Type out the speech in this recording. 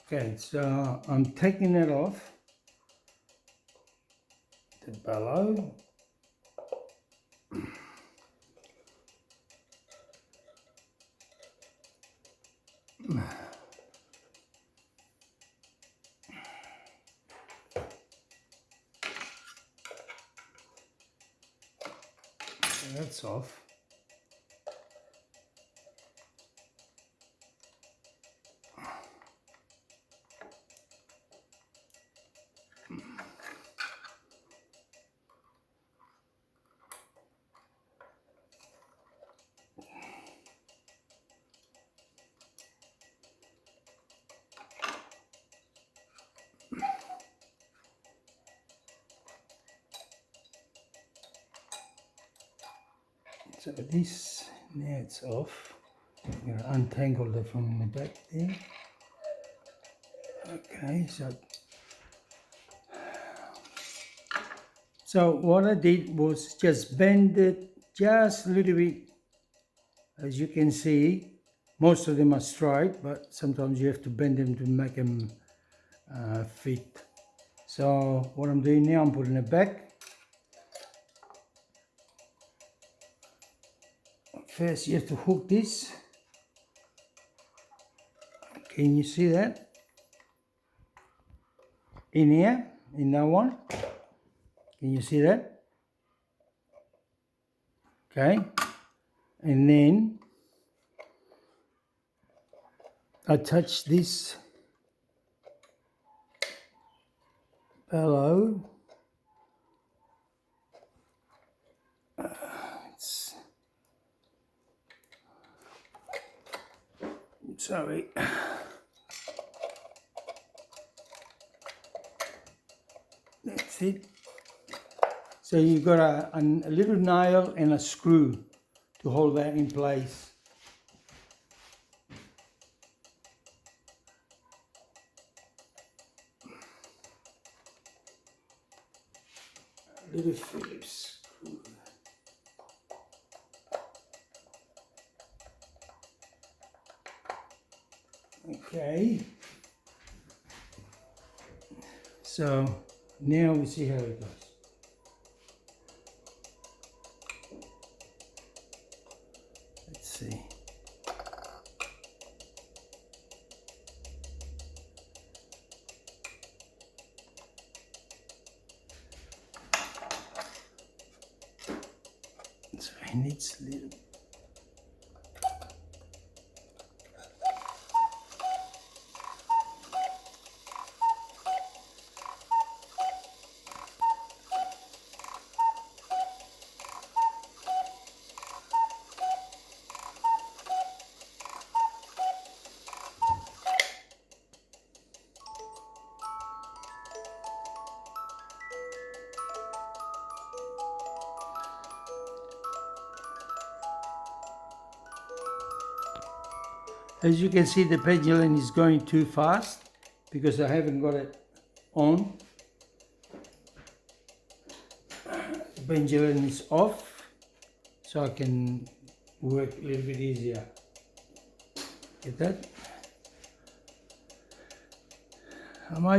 Okay, so I'm taking it off the bellow. So that's off. So this, now it's off. I'm going to untangle it from the back there. Okay, so what I did was just bend it just a little bit. As you can see, most of them are straight, but sometimes you have to bend them to make them fit. So what I'm doing now, I'm putting it back. First you have to hook this. Can you see that? In here, in that one. Can you see that? Okay. And then attach this bellow. Sorry. That's it. So you've got a little nail and a screw to hold that in place. A little Phillips screw. Okay. So now we see how it goes. Let's see. So it needs a little. As you can see, the pendulum is going too fast because I haven't got it on. The pendulum is off, so I can work a little bit easier. Get that? I might